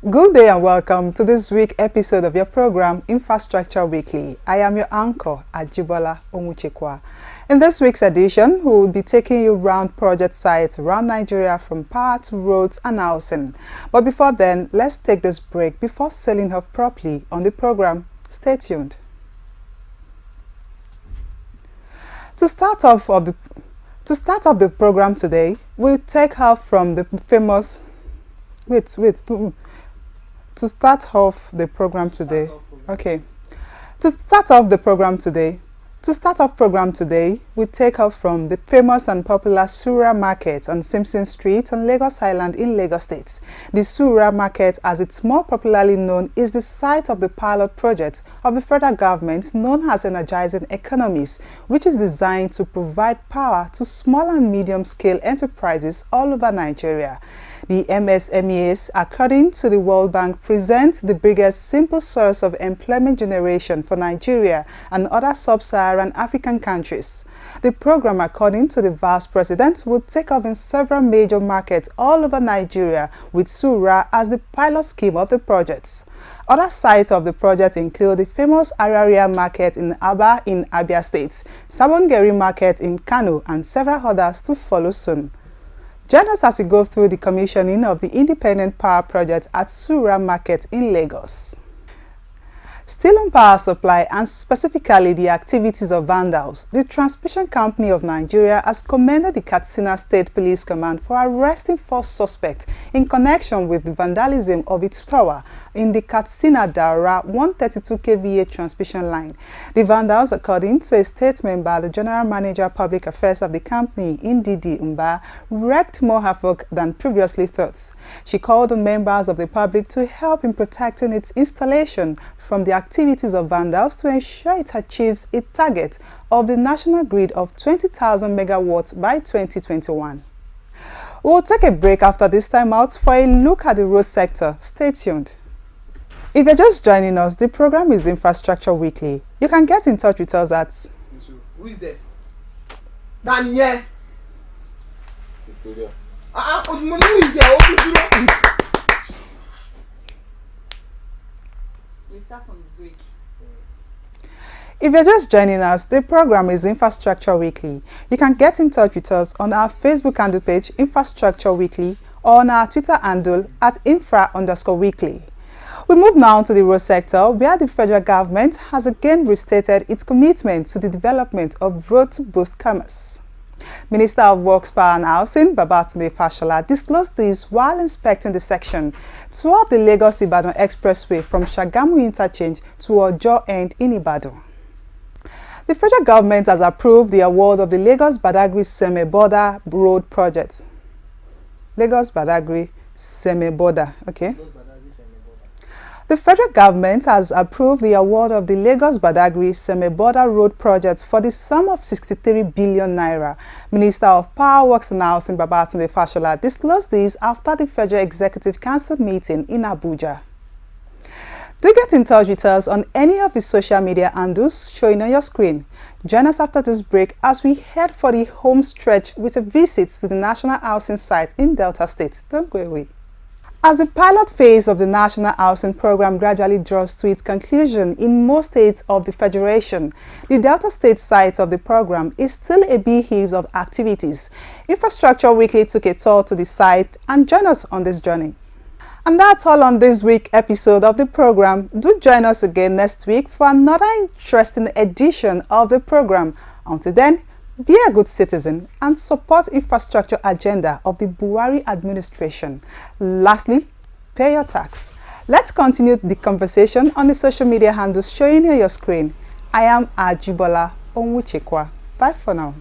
Good day and welcome to this week's episode of your program, Infrastructure Weekly. I am your anchor, Ajibola Omuchekwa. In this week's edition, we will be taking you around project sites around Nigeria from power to roads and housing. But before then, let's take this break before sailing off properly on the program. Stay tuned. To start off the program today, we'll take off from the famous... To start off the program today, we take off from the famous and popular Sura Market on Simpson Street on Lagos Island in Lagos State. The Sura Market, as it's more popularly known, is the site of the pilot project of the federal government known as Energizing Economies, which is designed to provide power to small and medium-scale enterprises all over Nigeria. The MSMEs, according to the World Bank, present the biggest simple source of employment generation for Nigeria and other sub-Saharan African countries. The program, according to the Vice President, will take off in several major markets all over Nigeria, with Sura as the pilot scheme of the projects. Other sites of the project include the famous Araria Market in Aba in Abia State, Sabongeri Market in Kano, and several others to follow soon. Join us as we go through the commissioning of the independent power project at Sura Market in Lagos. Still on power supply and specifically the activities of vandals, the Transmission Company of Nigeria has commended the Katsina State Police Command for arresting 4 suspects in connection with the vandalism of its tower in the Katsina-Daura 132 kVA transmission line. The vandals, according to a statement by the General Manager Public Affairs of the company, Ndidi Mba, wreaked more havoc than previously thought. She called on members of the public to help in protecting its installation from the activities of vandals to ensure it achieves its target of the national grid of 20,000 megawatts by 2021. We'll take a break after this time out for a look at the road sector. Stay tuned. If you're just joining us, the program is Infrastructure Weekly. You can get in touch with us at... Who is there? Daniel! Victoria. Who is there? We start from the break. If you're just joining us, the program is Infrastructure Weekly. You can get in touch with us on our Facebook handle page, Infrastructure Weekly, or on our Twitter handle at Infra_Weekly. We move now to the road sector, where the federal government has again restated its commitment to the development of roads to boost commerce. Minister of Works, Power and Housing, Babatunde Fashola, disclosed this while inspecting the section 2 of the Lagos-Ibadan Expressway from Shagamu Interchange to Ojo End in Ibadan. The federal government has approved the award of the Lagos-Badagry Seme-Border Road Project. Lagos-Badagry Seme-Border, okay? The federal government has approved the award of the Lagos-Badagry Seme-Border Road Project for the sum of 63 billion naira. Minister of Power, Works and Housing, Babatunde Fashola, disclosed this after the Federal Executive Council meeting in Abuja. Do get in touch with us on any of the social media handles showing on your screen. Join us after this break as we head for the home stretch with a visit to the National Housing Site in Delta State. Don't go away. As the pilot phase of the National Housing Program gradually draws to its conclusion in most states of the Federation, the Delta State site of the program is still a beehive of activities. Infrastructure Weekly took a tour to the site and joined us on this journey. And that's all on this week's episode of the program. Do join us again next week for another interesting edition of the program. Until then, be a good citizen and support infrastructure agenda of the Buhari administration. Lastly, pay your tax. Let's continue the conversation on the social media handles showing on your screen. I am Ajibola Omuchekwa. Bye for now.